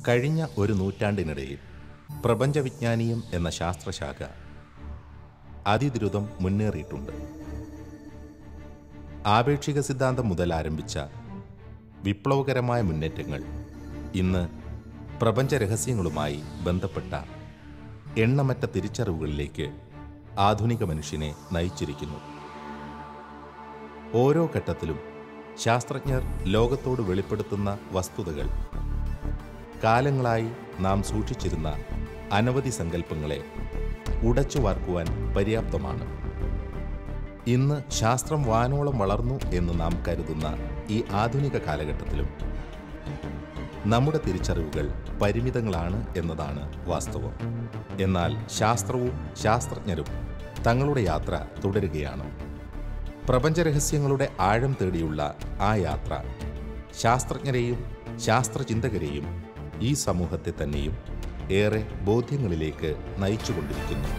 കഴിഞ്ഞ ഒരു നൂറ്റാണ്ടിനിടയിൽ പ്രപഞ്ചവിജ്ഞാനീയം എന്ന ശാസ്ത്രശാഖ അതിദ്രുതം മുന്നേറിയിട്ടുണ്ട്. ആപേക്ഷിക സിദ്ധാന്തം മുതൽ ആരംഭിച്ച വിപ്ലവകരമായ മുന്നേറ്റങ്ങൾ ഇന്ന് പ്രപഞ്ചരഹസ്യങ്ങളുമായി ബന്ധപ്പെട്ട എണ്ണമറ്റ തിരിച്ചറിവുകളിലേക്ക് ആധുനിക മനുഷ്യനെ നയിച്ചിരിക്കുന്നു. ഓരോ ഘട്ടത്തിലും ശാസ്ത്രജ്ഞർ ലോകത്തോട് വെളിപ്പെടുത്തുന്ന വസ്തുതകൾ കാലങ്ങളായി നാം സൂക്ഷിച്ചിരുന്ന അനവധി സങ്കല്പങ്ങളെ ഉടച്ചു വാർക്കുവാൻ പര്യാപ്തമാണ്. ഇന്ന് ശാസ്ത്രം വാനോളം വളർന്നു എന്ന് നാം കരുതുന്ന ഈ ആധുനിക കാലഘട്ടത്തിലും നമ്മുടെ തിരിച്ചറിവുകൾ പരിമിതങ്ങളാണ് എന്നതാണ് വാസ്തവം. എന്നാൽ ശാസ്ത്രവും ശാസ്ത്രജ്ഞരും തങ്ങളുടെ യാത്ര തുടരുകയാണ്. പ്രപഞ്ചരഹസ്യങ്ങളുടെ ആഴം തേടിയുള്ള ആ യാത്ര ശാസ്ത്രജ്ഞരെയും ശാസ്ത്രചിന്തകരെയും ഈ സമൂഹത്തെ തന്നെയും ഏറെ ബോധ്യങ്ങളിലേക്ക് നയിച്ചുകൊണ്ടിരിക്കുന്നു.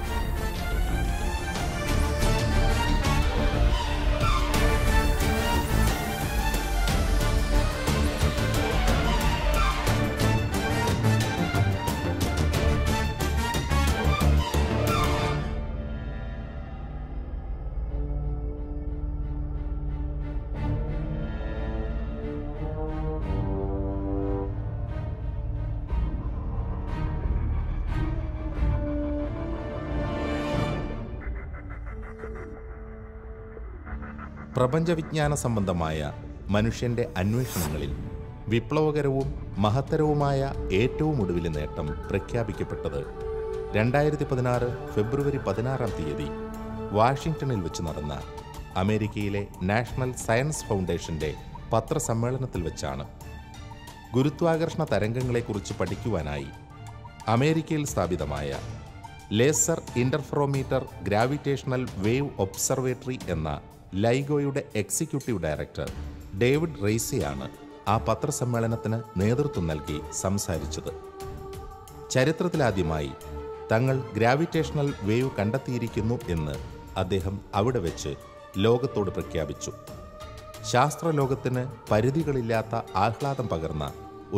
പ്രപഞ്ചവിജ്ഞാന സംബന്ധമായ മനുഷ്യന്റെ അന്വേഷണങ്ങളിൽ വിപ്ലവകരവും മഹത്തരവുമായ ഏറ്റവും ഒടുവിലെ നേട്ടം പ്രഖ്യാപിക്കപ്പെട്ടത് 2016 ഫെബ്രുവരി 16 വാഷിംഗ്ടണിൽ വെച്ച് നടന്ന അമേരിക്കയിലെ നാഷണൽ സയൻസ് ഫൗണ്ടേഷന്റെ പത്രസമ്മേളനത്തിൽ വെച്ചാണ്. ഗുരുത്വാകർഷണ തരംഗങ്ങളെക്കുറിച്ച് പഠിക്കുവാനായി അമേരിക്കയിൽ സ്ഥാപിതമായ laser interferometer gravitational wave observatory എന്ന ലൈഗോയുടെ എക്സിക്യൂട്ടീവ് ഡയറക്ടർ ഡേവിഡ് റെയ്സിയാണ് ആ പത്രസമ്മേളനത്തിന് നേതൃത്വം നൽകി സംസാരിച്ചത്. ചരിത്രത്തിലാദ്യമായി തങ്ങൾ ഗ്രാവിറ്റേഷണൽ വേവ് കണ്ടെത്തിയിരിക്കുന്നു എന്ന് അദ്ദേഹം അവിടെ വെച്ച് ലോകത്തോട് പ്രഖ്യാപിച്ചു. ശാസ്ത്രലോകത്തിന് പരിധികളില്ലാത്ത ആഹ്ലാദം പകർന്ന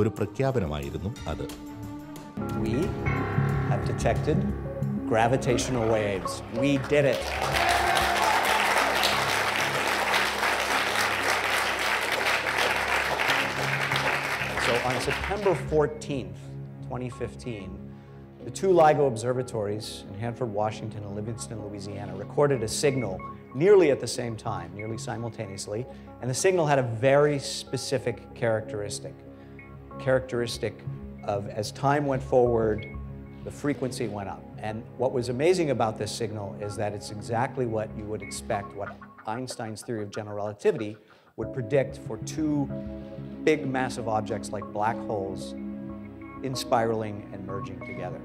ഒരു പ്രഖ്യാപനമായിരുന്നു അത്. We have detected gravitational waves. We did it. So on September 14th, 2015, the two LIGO observatories in Hanford, Washington and Livingston, Louisiana recorded a signal nearly at the same time, nearly simultaneously, and the signal had a very specific characteristic of as time went forward, the frequency went up. And what was amazing about this signal is that it's exactly what you would expect, what Einstein's theory of general relativity would predict for two big massive objects like black holes in spiraling and merging together.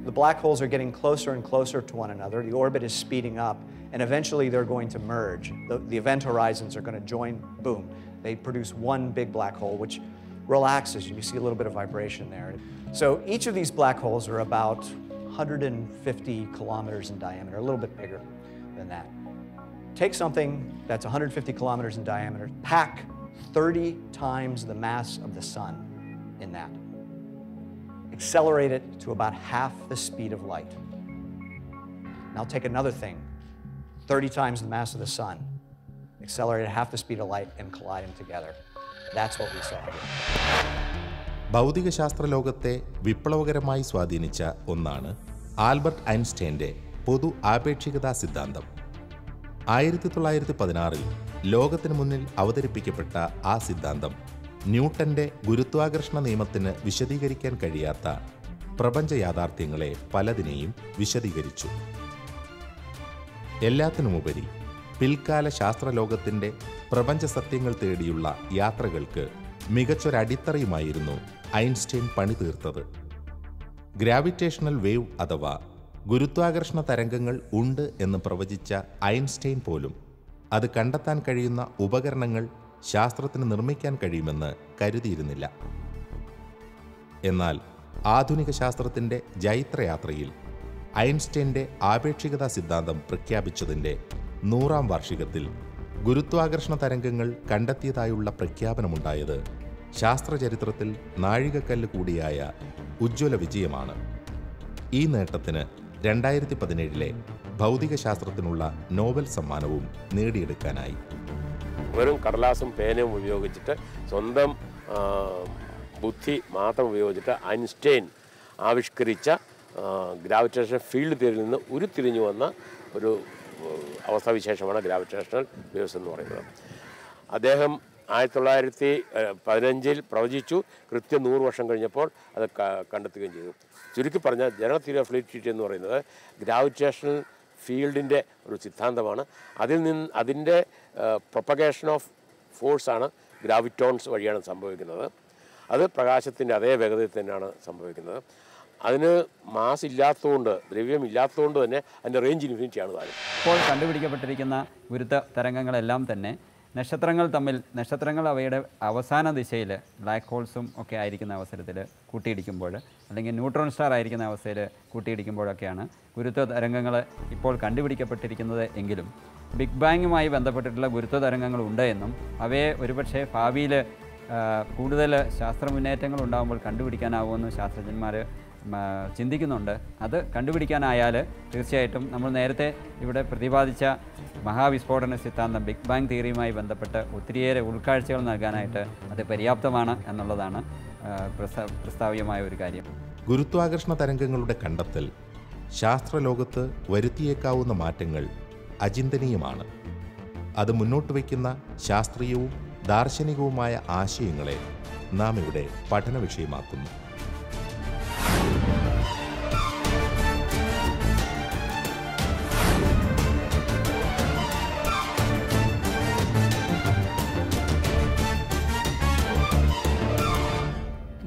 The black holes are getting closer and closer to one another. The orbit is speeding up, and eventually they're going to merge. The event horizons are going to join, boom. They produce one big black hole, which relaxes, and you see a little bit of vibration there. So each of these black holes are about 150 kilometers in diameter, a little bit bigger than that. Take something that's 150 kilometers in diameter, pack 30 times the mass of the sun in that. Accelerate it to about half the speed of light. Now take another thing, 30 times the mass of the sun, accelerate at half the speed of light and collide them together. That's what we saw here. ഭൗതിക ശാസ്ത്രലോകത്തെ വിപ്ലവകരമായി സ്വാധീനിച്ച ഒന്നാണ് Albert ഐൻസ്റ്റൈൻ്റെ പൊതു ആപേക്ഷികതാ സിദ്ധാന്തം. 1916 ലോകത്തിനു മുന്നിൽ അവതരിപ്പിക്കപ്പെട്ട ആ സിദ്ധാന്തം ന്യൂട്ടന്റെ ഗുരുത്വാകർഷണ നിയമത്തിന് വിശദീകരിക്കാൻ കഴിയാത്ത പ്രപഞ്ച യാഥാർത്ഥ്യങ്ങളെ പലതിനെയും വിശദീകരിച്ചു. എല്ലാത്തിനുമുപരി പിൽക്കാല ശാസ്ത്രലോകത്തിന്റെ പ്രപഞ്ച സത്യങ്ങൾ തേടിയുള്ള യാത്രകൾക്ക് മികച്ചൊരടിത്തറയുമായിരുന്നു ഐൻസ്റ്റൈൻ പണി തീർത്തത്. ഗ്രാവിറ്റേഷണൽ വേവ് അഥവാ ഗുരുത്വാകർഷണ തരംഗങ്ങൾ ഉണ്ട് എന്ന് പ്രവചിച്ച ഐൻസ്റ്റൈൻ പോലും അത് കണ്ടെത്താൻ കഴിയുന്ന ഉപകരണങ്ങൾ ശാസ്ത്രത്തിന് നിർമ്മിക്കാൻ കഴിയുമെന്ന് കരുതിയിരുന്നില്ല. എന്നാൽ ആധുനിക ശാസ്ത്രത്തിൻ്റെ ജൈത്രയാത്രയിൽ ഐൻസ്റ്റൈൻ്റെ ആപേക്ഷികതാ സിദ്ധാന്തം പ്രഖ്യാപിച്ചതിൻ്റെ 100ാം വാർഷികത്തിൽ ഗുരുത്വാകർഷണ തരംഗങ്ങൾ കണ്ടെത്തിയതായുള്ള പ്രഖ്യാപനമുണ്ടായത് ശാസ്ത്രചരിത്രത്തിൽ നാഴികക്കല്ല് കൂടിയായ ഉജ്ജ്വല വിജയമാണ്. ഈ നേട്ടത്തിന് 2017 ഭൗതികശാസ്ത്രത്തിനുള്ള നോബൽ സമ്മാനവും നേടിയെടുക്കാനായി. വെറും കടലാസും പേനയും ഉപയോഗിച്ചിട്ട് സ്വന്തം ബുദ്ധി മാത്രം ഉപയോഗിച്ചിട്ട് ഐൻസ്റ്റൈൻ ആവിഷ്കരിച്ച ഗ്രാവിറ്റേഷൻ ഫീൽഡ് തിയറിയിൽ നിന്ന് ഉരുത്തിരിഞ്ഞു വന്ന ഒരു അവസ്ഥാവിശേഷമാണ് ഗ്രാവിറ്റേഷണൽ വേവ്സ് എന്ന് പറയുന്നത്. അദ്ദേഹം 1915 പ്രവചിച്ചു. കൃത്യം 100 വർഷം കഴിഞ്ഞപ്പോൾ അത് കണ്ടെത്തുകയും ചെയ്തു. ചുരുക്കി പറഞ്ഞാൽ ജനറൽ തിയറി ഓഫ് റിലേറ്റിവിറ്റി എന്ന് പറയുന്നത് ഗ്രാവിറ്റേഷണൽ ഫീൽഡിൻ്റെ ഒരു സിദ്ധാന്തമാണ്. അതിൻ്റെ പ്രൊപ്പഗേഷൻ ഓഫ് ഫോഴ്സാണ് ഗ്രാവിറ്റോൺസ് വഴിയാണ് സംഭവിക്കുന്നത്. അത് പ്രകാശത്തിൻ്റെ അതേ വേഗതയിൽ തന്നെയാണ് സംഭവിക്കുന്നത്. അതിന് മാസ് ഇല്ലാത്തതുകൊണ്ട്, ദ്രവ്യമില്ലാത്തതുകൊണ്ട് തന്നെ അതിൻ്റെ റേഞ്ച് ഇൻഫിനിറ്റിയാണ് താനും. ഇപ്പോൾ കണ്ടുപിടിക്കപ്പെട്ടിരിക്കുന്ന ഗുരുത്വ തരംഗങ്ങളെല്ലാം തന്നെ നക്ഷത്രങ്ങൾ അവയുടെ അവസാന ദിശയിൽ ബ്ലാക്ക് ഹോൾസും ഒക്കെ ആയിരിക്കുന്ന അവസരത്തിൽ കൂട്ടിയിടിക്കുമ്പോൾ, അല്ലെങ്കിൽ ന്യൂട്രോൺ സ്റ്റാർ ആയിരിക്കുന്ന അവസ്ഥയിൽ കൂട്ടിയിടിക്കുമ്പോഴൊക്കെയാണ് ഗുരുത്വ തരംഗങ്ങൾ ഇപ്പോൾ കണ്ടുപിടിക്കപ്പെട്ടിരിക്കുന്നത്. എങ്കിലും ബിഗ് ബാങ്ങുമായി ബന്ധപ്പെട്ടിട്ടുള്ള ഗുരുത്വ തരംഗങ്ങളുണ്ട് എന്നും അവയെ ഒരുപക്ഷെ ഭാവിയിൽ കൂടുതൽ ശാസ്ത്ര മുന്നേറ്റങ്ങൾ ഉണ്ടാകുമ്പോൾ കണ്ടുപിടിക്കാനാവുമെന്ന് ശാസ്ത്രജ്ഞന്മാർ ചിന്തിക്കുന്നുണ്ട്. അത് കണ്ടുപിടിക്കാനായാൽ തീർച്ചയായിട്ടും നമ്മൾ നേരത്തെ ഇവിടെ പ്രതിപാദിച്ച മഹാവിസ്ഫോടന സിദ്ധാന്തം ബിഗ് ബാങ് തിയറിയുമായി ബന്ധപ്പെട്ട് ഒത്തിരിയേറെ ഉൾക്കാഴ്ചകൾ നൽകാനായിട്ട് അത് പര്യാപ്തമാണ് എന്നുള്ളതാണ് പ്രസ്താവ്യമായ ഒരു കാര്യം. ഗുരുത്വാകർഷണ തരംഗങ്ങളുടെ കണ്ടെത്തൽ ശാസ്ത്രലോകത്ത് വരുത്തിയേക്കാവുന്ന മാറ്റങ്ങൾ അചിന്തനീയമാണ്. അത് മുന്നോട്ട് വയ്ക്കുന്ന ശാസ്ത്രീയവും ദാർശനികവുമായ ആശയങ്ങളെ നാം ഇവിടെ പഠന വിഷയമാക്കുന്നു.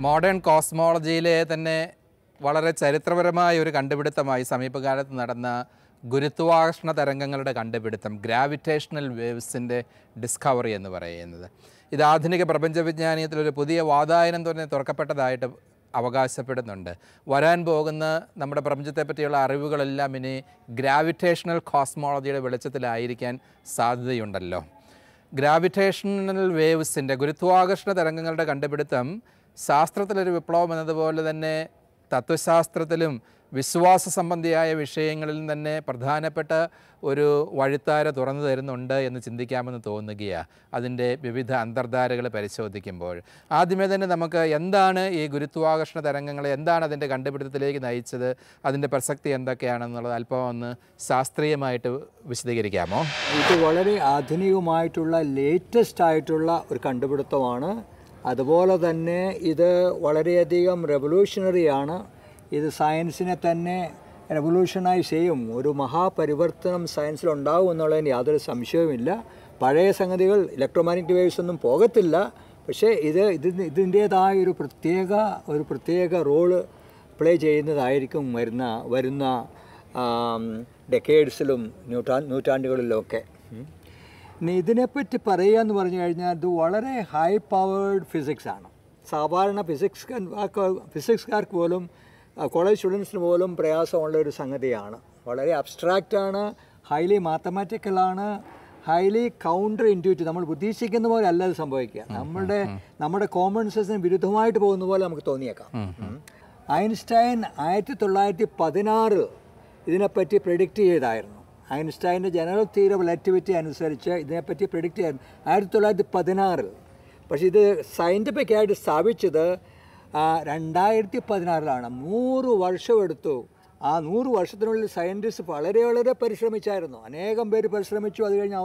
മോഡേൺ കോസ്മോളജിയിലെ തന്നെ വളരെ ചരിത്രപരമായ ഒരു കണ്ടുപിടുത്തമായി സമീപകാലത്ത് നടന്ന ഗുരുത്വാകർഷണ തരംഗങ്ങളുടെ കണ്ടുപിടുത്തം, ഗ്രാവിറ്റേഷണൽ വേവ്സിൻ്റെ ഡിസ്കവറി എന്ന് പറയുന്നത്, ഇത് ആധുനിക പ്രപഞ്ചവിജ്ഞാനീയത്തിലൊരു പുതിയ വാതായനം തന്നെ തുറക്കപ്പെട്ടതായിട്ട് അവകാശപ്പെടുന്നുണ്ട്. വരാൻ പോകുന്ന നമ്മുടെ പ്രപഞ്ചത്തെ പറ്റിയുള്ള അറിവുകളെല്ലാം ഇനി ഗ്രാവിറ്റേഷണൽ കോസ്മോളജിയുടെ വെളിച്ചത്തിലായിരിക്കാൻ സാധ്യതയുണ്ടല്ലോ. ഗ്രാവിറ്റേഷണൽ വേവ്സിൻ്റെ, ഗുരുത്വാകർഷണ തരംഗങ്ങളുടെ കണ്ടുപിടുത്തം ശാസ്ത്രത്തിലൊരു വിപ്ലവം എന്നതുപോലെ തന്നെ തത്വശാസ്ത്രത്തിലും വിശ്വാസ സംബന്ധിയായ വിഷയങ്ങളിൽ തന്നെ പ്രധാനപ്പെട്ട ഒരു വഴിത്താര തുറന്നു തരുന്നുണ്ട് എന്ന് ചിന്തിക്കാമെന്ന് തോന്നുകയാണ് അതിൻ്റെ വിവിധ അന്തർധാരകൾ പരിശോധിക്കുമ്പോൾ. ആദ്യമേ തന്നെ നമുക്ക് എന്താണ് ഈ ഗുരുത്വാകർഷണ തരംഗങ്ങളെ, എന്താണ് അതിൻ്റെ കണ്ടുപിടുത്തത്തിലേക്ക് നയിച്ചത്, അതിൻ്റെ പ്രസക്തി എന്തൊക്കെയാണെന്നുള്ളത് അല്പം ഒന്ന് ശാസ്ത്രീയമായിട്ട് വിശദീകരിക്കാമോ? ഇത് വളരെ ആധുനികമായിട്ടുള്ള ലേറ്റസ്റ്റ് ആയിട്ടുള്ള ഒരു കണ്ടുപിടുത്തമാണ്. അതുപോലെ തന്നെ ഇത് വളരെയധികം റെവല്യൂഷണറിയാണ്. ഇത് സയൻസിനെ തന്നെ റെവല്യൂഷനൈസ് ചെയ്യും. ഒരു മഹാപരിവർത്തനം സയൻസിലുണ്ടാവും എന്നുള്ളതിന് യാതൊരു സംശയവുമില്ല. പഴയ സംഗതികൾ ഇലക്ട്രോമാഗ്നറ്റിക് വേവ്സ് ഒന്നും പോകത്തില്ല. പക്ഷേ ഇതിൻ്റേതായ ഒരു പ്രത്യേക റോള് പ്ലേ ചെയ്യുന്നതായിരിക്കും വരുന്ന ഡെക്കേഡ്സിലും നൂറ്റാണ്ടുകളിലുമൊക്കെ. ഇനി ഇതിനെപ്പറ്റി പറയുക എന്ന് പറഞ്ഞു കഴിഞ്ഞാൽ ഇത് വളരെ ഹൈ പവേർഡ് ഫിസിക്സാണ്. സാധാരണ ഫിസിക്സ്കാർക്ക് പോലും കോളേജ് സ്റ്റുഡൻസിന് പോലും പ്രയാസമുള്ള ഒരു സംഗതിയാണ്. വളരെ അബ്സ്ട്രാക്റ്റാണ്, ഹൈലി മാത്തമാറ്റിക്കലാണ്, ഹൈലി കൗണ്ടർ ഇൻറ്റ്യൂറ്റീവ്. നമ്മൾ ഉദ്ദേശിക്കുന്ന പോലെ അല്ല അത് സംഭവിക്കുക. നമ്മുടെ കോമൺ സെൻസിന് വിരുദ്ധമായിട്ട് പോകുന്ന പോലെ നമുക്ക് തോന്നിയേക്കാം. ഐൻസ്റ്റൈൻ 1916 ഇതിനെപ്പറ്റി പ്രെഡിക്റ്റ് ചെയ്തായിരുന്നു. ഐൻസ്റ്റൈൻ്റെ ജനറൽ തിയറി ഓഫ് റിലേറ്റിവിറ്റി അനുസരിച്ച് ഇതിനെപ്പറ്റി പ്രെഡിക്റ്റ് ചെയ്യാൻ 1916. പക്ഷേ ഇത് സയൻറ്റിഫിക്കായിട്ട് സ്ഥാപിച്ചത് 2016 100 വർഷം എടുത്തു. ആ 100 വർഷത്തിനുള്ളിൽ സയൻറ്റിസ്റ്റ് വളരെ പരിശ്രമിച്ചായിരുന്നു. അനേകം പേര് പരിശ്രമിച്ചു. അത് കഴിഞ്ഞ്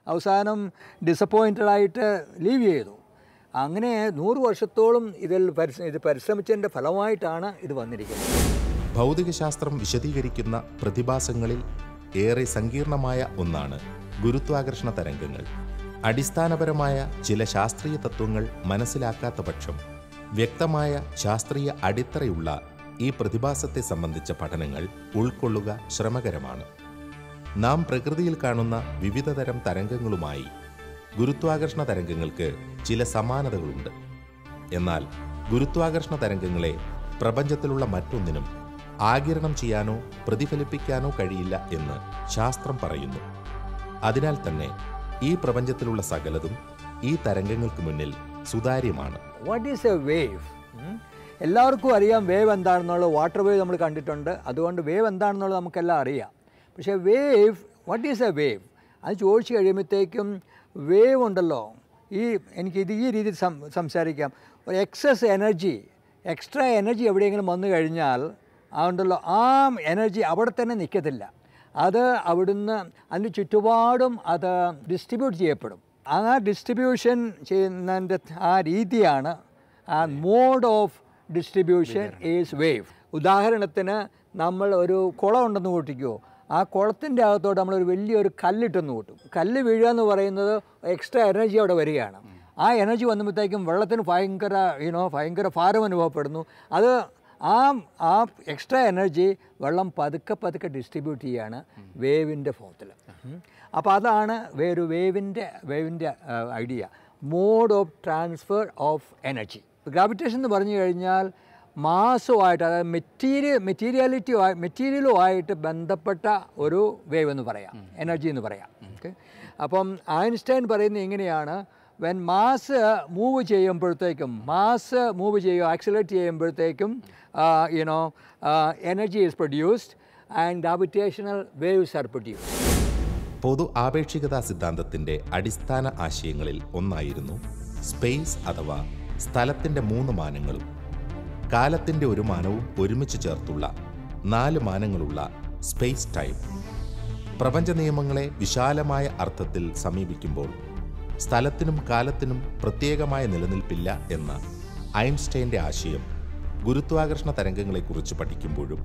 അവസാനം ഡിസപ്പോയിൻറ്റഡായിട്ട് ലീവ് ചെയ്തു. അങ്ങനെ 100 വർഷത്തോളം ഇത് പരിശ്രമിച്ചതിൻ്റെ ഫലമായിട്ടാണ് ഇത് വന്നിരിക്കുന്നത്. ഭൗതികശാസ്ത്രം വിശദീകരിക്കുന്ന പ്രതിഭാസങ്ങളിൽ ഏറെ സങ്കീർണമായ ഒന്നാണ് ഗുരുത്വാകർഷണ തരംഗങ്ങൾ. അടിസ്ഥാനപരമായ ചില ശാസ്ത്രീയ തത്വങ്ങൾ മനസ്സിലാക്കാത്ത പക്ഷം വ്യക്തമായ ശാസ്ത്രീയ അടിത്തറയുള്ള ഈ പ്രതിഭാസത്തെ സംബന്ധിച്ച പഠനങ്ങൾ ഉൾക്കൊള്ളുക ശ്രമകരമാണ്. നാം പ്രകൃതിയിൽ കാണുന്ന വിവിധതരം തരംഗങ്ങളുമായി ഗുരുത്വാകർഷണ തരംഗങ്ങൾക്ക് ചില സമാനതകളുണ്ട്. എന്നാൽ ഗുരുത്വാകർഷണ തരംഗങ്ങളെ പ്രപഞ്ചത്തിലുള്ള മറ്റൊന്നിനും ആഗിരണം ചെയ്യാനോ പ്രതിഫലിപ്പിക്കാനോ കഴിയില്ല എന്ന് ശാസ്ത്രം പറയുന്നു. അതിനാൽ തന്നെ ഈ പ്രപഞ്ചത്തിലുള്ള സകലതും ഈ തരംഗങ്ങൾക്ക് മുന്നിൽ സുതാര്യമാണ്. What is a wave? എല്ലാവർക്കും അറിയാം വേവ് എന്താണെന്നുള്ളത്. വാട്ടർ വേവ് നമ്മൾ കണ്ടിട്ടുണ്ട്, അതുകൊണ്ട് വേവ് എന്താണെന്നുള്ളത് നമുക്കെല്ലാം അറിയാം. പക്ഷേ wave, what is a wave? അത് ചോദിച്ചു കഴിയുമ്പോഴത്തേക്കും വേവ് ഉണ്ടല്ലോ, എനിക്കിത് ഈ രീതിയിൽ സംസാരിക്കാം. ഒരു എക്സ്ട്രാ എനർജി എവിടെയെങ്കിലും വന്നു കഴിഞ്ഞാൽ അതുണ്ടല്ലോ, ആ എനർജി അവിടെ തന്നെ നിൽക്കത്തില്ല. അത് അവിടുന്ന് അതിന് ചുറ്റുപാടും അത് ഡിസ്ട്രിബ്യൂട്ട് ചെയ്യപ്പെടും. ആ ഡിസ്ട്രിബ്യൂഷൻ ചെയ്യുന്നതിൻ്റെ ആ രീതിയാണ്, ആ mode of distribution is wave. ഉദാഹരണത്തിന് നമ്മൾ ഒരു കുളം ഉണ്ടെന്ന് കൂട്ടിക്കോ, ആ കുളത്തിൻ്റെ അകത്തോട്ട് നമ്മളൊരു വലിയൊരു കല്ലിട്ടെന്ന് കൂട്ടും. കല്ല് വീഴുക എന്ന് പറയുന്നത് എക്സ്ട്രാ എനർജി അവിടെ വരികയാണ്. ആ എനർജി വന്നപ്പോഴത്തേക്കും വെള്ളത്തിന് ഭയങ്കര ഭാരം അനുഭവപ്പെടുന്നു. അത് ആ എക്സ്ട്രാ എനർജി വെള്ളം പതുക്കെ ഡിസ്ട്രിബ്യൂട്ട് ചെയ്യുകയാണ് വേവിൻ്റെ ഫോത്തിൽ. അപ്പോൾ അതാണ് വേവിൻ്റെ idea, mode of transfer of energy. Gravitation എന്ന് പറഞ്ഞു കഴിഞ്ഞാൽ മാസുമായിട്ട്, അതായത് മെറ്റീരിയലുമായിട്ട് ബന്ധപ്പെട്ട ഒരു വേവ് എന്ന് പറയാം, എനർജി എന്ന് പറയാം. ഓക്കെ, അപ്പം ഐൻസ്റ്റൈൻ പറയുന്നത് എങ്ങനെയാണ്, വെൻ മാസ് മൂവ് ചെയ്യുമ്പോഴത്തേക്കും, ആക്സിലറേറ്റ് ചെയ്യുമ്പോഴത്തേക്കും energy is produced and gravitational waves are produced. പൊതു ആപേക്ഷികതാ സിദ്ധാന്തത്തിൻ്റെ അടിസ്ഥാന ആശയങ്ങളിൽ ഒന്നായിരുന്നു സ്പേസ് അഥവാ സ്ഥലത്തിൻ്റെ 3 മാനങ്ങളും കാലത്തിൻ്റെ 1 മാനവും ഒരുമിച്ച് ചേർത്തുള്ള 4 മാനങ്ങളുള്ള സ്പേസ് ടൈം. പ്രപഞ്ച നിയമങ്ങളെ വിശാലമായ അർത്ഥത്തിൽ സമീപിക്കുമ്പോൾ സ്ഥലത്തിനും കാലത്തിനും പ്രത്യേകമായ നിലനിൽപ്പില്ല എന്ന ഐൻസ്റ്റൈൻ്റെ ആശയം ഗുരുത്വാകർഷണ തരംഗങ്ങളെക്കുറിച്ച് പഠിക്കുമ്പോഴും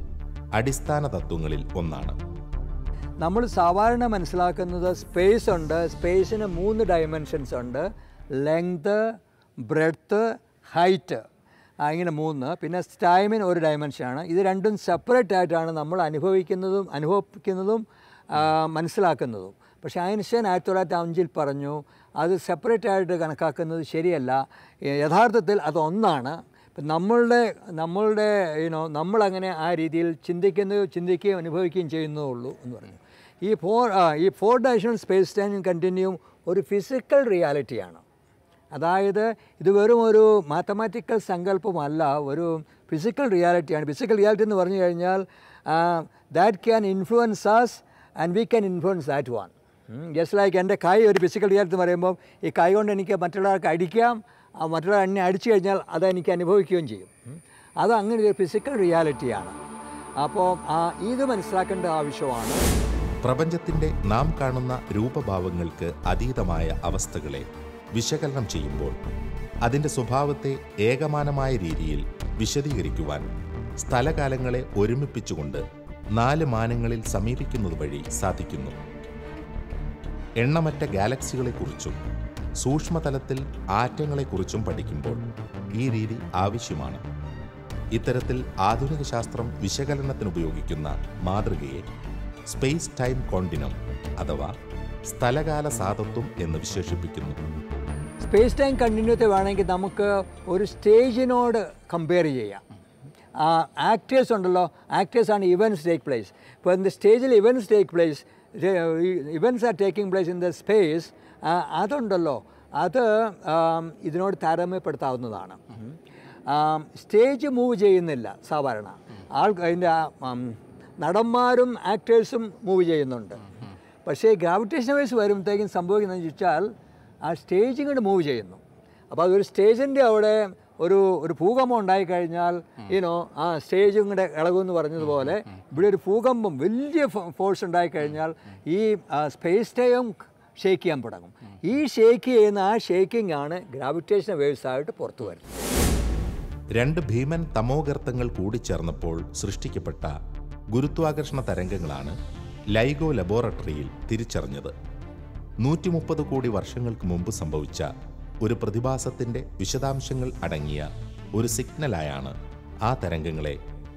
അടിസ്ഥാന തത്വങ്ങളിൽ ഒന്നാണ്. നമ്മൾ സാധാരണ മനസ്സിലാക്കുന്നത് സ്പേസ് ഉണ്ട്, സ്പേസിന് 3 ഡയമെൻഷൻസ് ഉണ്ട്, ലെങ്ത്, ബ്രെഡ്ത്ത്, ഹൈറ്റ്, ഇങ്ങനെ 3. പിന്നെ ടൈമിന് 1 ഡയമെൻഷനാണ്. ഇത് രണ്ടും സെപ്പറേറ്റ് ആയിട്ടാണ് നമ്മൾ അനുഭവിക്കുന്നതും മനസ്സിലാക്കുന്നതും. പക്ഷേ ഐൻസ്റ്റൈൻ 1905 പറഞ്ഞു അത് സെപ്പറേറ്റ് ആയിട്ട് കണക്കാക്കുന്നത് ശരിയല്ല, യഥാർത്ഥത്തിൽ അത് ഒന്നാണ്. ഇപ്പം നമ്മളങ്ങനെ ആ രീതിയിൽ ചിന്തിക്കുകയും അനുഭവിക്കുകയും ചെയ്യുന്നതുള്ളൂ എന്ന് പറഞ്ഞു. ഈ 4 ഡയമെൻഷണൽ സ്പേസ് ടൈം കണ്ടിന്യൂം ഒരു ഫിസിക്കൽ റിയാലിറ്റിയാണ്. അതായത് ഇത് വെറും ഒരു മാത്തമാറ്റിക്കൽ സങ്കല്പമല്ല, ഒരു ഫിസിക്കൽ റിയാലിറ്റിയാണ്. ഫിസിക്കൽ റിയാലിറ്റി എന്ന് പറഞ്ഞു കഴിഞ്ഞാൽ that can influence us and we can influence that one. Just like എൻ്റെ കൈ ഒരു ഫിസിക്കൽ റിയാലിറ്റി എന്ന് പറയുമ്പോൾ ഈ കൈ കൊണ്ട് എനിക്ക് മറ്റുള്ളവർക്ക് അടിക്കാം, മറ്റുള്ളവർ എന്നെ അടിച്ചു കഴിഞ്ഞാൽ അതെനിക്ക് അനുഭവിക്കുകയും ചെയ്യും. അത് അങ്ങനെ ഒരു ഫിസിക്കൽ റിയാലിറ്റിയാണ്. അപ്പോൾ ഇത് മനസ്സിലാക്കേണ്ട ആവശ്യമാണ്. പ്രപഞ്ചത്തിൻ്റെ നാം കാണുന്ന രൂപഭാവങ്ങൾക്ക് അതീതമായ അവസ്ഥകളെ വിശകലനം ചെയ്യുമ്പോൾ അതിൻ്റെ സ്വഭാവത്തെ ഏകമാനമായ രീതിയിൽ വിശദീകരിക്കുവാൻ സ്ഥലകാലങ്ങളെ ഒരുമിപ്പിച്ചുകൊണ്ട് 4 മാനങ്ങളിൽ സമീപിക്കുന്നത് വഴി സാധിക്കുന്നു. എണ്ണമറ്റ ഗാലക്സികളെക്കുറിച്ചും സൂക്ഷ്മതലത്തിൽ ആറ്റങ്ങളെക്കുറിച്ചും പഠിക്കുമ്പോൾ ഈ രീതി ആവശ്യമാണ്. ഇത്തരത്തിൽ ആധുനിക ശാസ്ത്രം വിശകലനത്തിനുപയോഗിക്കുന്ന മാതൃകയെ സ്പേസ് ടൈം കോണ്ടിനം അഥവാ സ്ഥലകാല സാതത്വം എന്ന് വിശേഷിപ്പിക്കുന്നു. സ്പേസ് ടൈം കണ്ടിന്യൂറ്റി വേണമെങ്കിൽ നമുക്ക് ഒരു സ്റ്റേജിനോട് കമ്പയർ ചെയ്യാം. ആക്ടേഴ്സ് ഉണ്ടല്ലോ, ആക്ടേഴ്സാണ് ഇവൻറ്റ്സ് ടേക്ക് പ്ലേസ്. ഇപ്പോൾ ഇൻ ദ സ്റ്റേജിൽ events take place, events are taking place in the space, അതുണ്ടല്ലോ, അത് ഇതിനോട് താരതമ്യപ്പെടുത്താവുന്നതാണ്. സ്റ്റേജ് മൂവ് ചെയ്യുന്നില്ല സാധാരണ, അതിൻ്റെ നടന്മാരും ആക്ടേഴ്സും മൂവ് ചെയ്യുന്നുണ്ട്. പക്ഷേ ഗ്രാവിറ്റേഷൻ വേവ്സ് വരുമ്പോഴത്തേക്കും സംഭവിക്കുന്നതെന്ന് ചോദിച്ചാൽ ആ സ്റ്റേജ് ഇങ്ങോട്ട് മൂവ് ചെയ്യുന്നു. അപ്പോൾ അതൊരു സ്റ്റേജിൻ്റെ അവിടെ ഒരു ഭൂകമ്പം ഉണ്ടായിക്കഴിഞ്ഞാൽ ആ സ്റ്റേജ് ഇങ്ങോട്ട് ഇളകുമെന്ന് പറഞ്ഞതുപോലെ ഇവിടെ ഒരു ഭൂകമ്പം വലിയ ഫോഴ്സ് ഉണ്ടായിക്കഴിഞ്ഞാൽ ഈ സ്പേസ് ടൈം ഷേക്ക് ചെയ്യാൻ തുടങ്ങും. ഈ ഷേക്ക് ചെയ്യുന്ന ആ ഷേക്കിംഗ് ആണ് ഗ്രാവിറ്റേഷൻ വേവ്സ് ആയിട്ട് പുറത്തു വരുന്നത്. 2 ഭീമൻ തമോഗർത്തങ്ങൾ കൂടിച്ചേർന്നപ്പോൾ സൃഷ്ടിക്കപ്പെട്ട ഗുരുത്വാകർഷണ തരംഗങ്ങളാണ് ലൈഗോ ലബോറട്ടറിയിൽ തിരിച്ചറിഞ്ഞത്. 130 കോടി വർഷങ്ങൾക്ക് മുമ്പ് സംഭവിച്ച ഒരു പ്രതിഭാസത്തിൻ്റെ വിശദാംശങ്ങൾ അടങ്ങിയ ഒരു സിഗ്നലായാണ് ആ തരംഗങ്ങളെ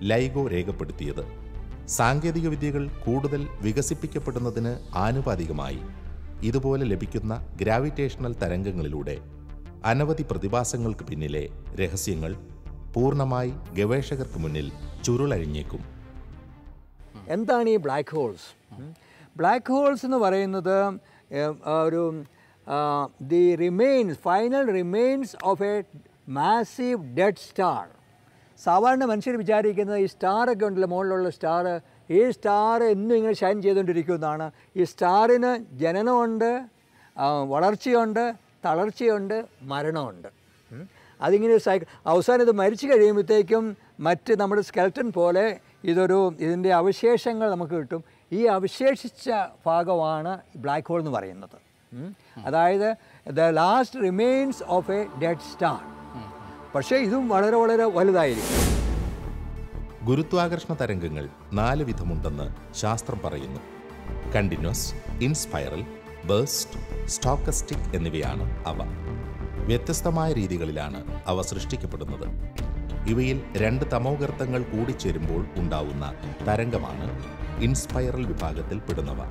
ലൈഗോ രേഖപ്പെടുത്തിയത്. സാങ്കേതിക വിദ്യകൾ കൂടുതൽ വികസിപ്പിക്കപ്പെടുന്നതിന് ആനുപാതികമായി ഇതുപോലെ ലഭിക്കുന്ന ഗ്രാവിറ്റേഷണൽ തരംഗങ്ങളിലൂടെ അനവധി പ്രതിഭാസങ്ങൾക്ക് പിന്നിലെ രഹസ്യങ്ങൾ പൂർണ്ണമായി ഗവേഷകർക്ക് മുന്നിൽ ചുരുളഴിഞ്ഞേക്കും. എന്താണ് ഈ ബ്ലാക്ക് ഹോൾസ്? ബ്ലാക്ക് ഹോൾസ് എന്ന് പറയുന്നത് ഒരു the remains, final remains of a massive dead star. സാധാരണ മനുഷ്യർ വിചാരിക്കുന്നത് ഈ സ്റ്റാറൊക്കെ ഉണ്ടല്ലോ, മുകളിലുള്ള സ്റ്റാർ, ഈ സ്റ്റാർ എന്നും ഇങ്ങനെ ഷൈൻ ചെയ്തുകൊണ്ടിരിക്കുന്നതാണ്. ഈ സ്റ്റാറിന് ജനനമുണ്ട്, വളർച്ചയുണ്ട്, തളർച്ചയുണ്ട്, മരണമുണ്ട്. അതിങ്ങനെ അവസാനം ഇത് മരിച്ചു കഴിയുമ്പോഴത്തേക്കും മറ്റ് നമ്മുടെ സ്കെൽട്ടൻ പോലെ ഇതിൻ്റെ അവശേഷങ്ങൾ നമുക്ക് കിട്ടും. ഈ അവശേഷിച്ച ഭാഗമാണ് ബ്ലാക്ക് ഹോൾ എന്ന് പറയുന്നത്. അതായത് the last remains of A dead star. പക്ഷേ ഇതും വളരെ വളരെ വലുതായിരിക്കും. ഗുരുത്വാകർഷണ തരംഗങ്ങൾ 4 വിധമുണ്ടെന്ന് ശാസ്ത്രം പറയുന്നു. കണ്ടിന്യൂസ്, ഇൻസ്പൈറൽ, ബേസ്റ്റ്, സ്റ്റോക്കസ്റ്റിക് എന്നിവയാണ് അവ. വ്യത്യസ്തമായ രീതികളിലാണ് അവ സൃഷ്ടിക്കപ്പെടുന്നത്. ഇവയിൽ 2 തമോഗർത്തങ്ങൾ കൂടിച്ചേരുമ്പോൾ ഉണ്ടാവുന്ന തരംഗമാണ് ഇൻസ്പൈറൽ വിഭാഗത്തിൽ പെടുന്നവ.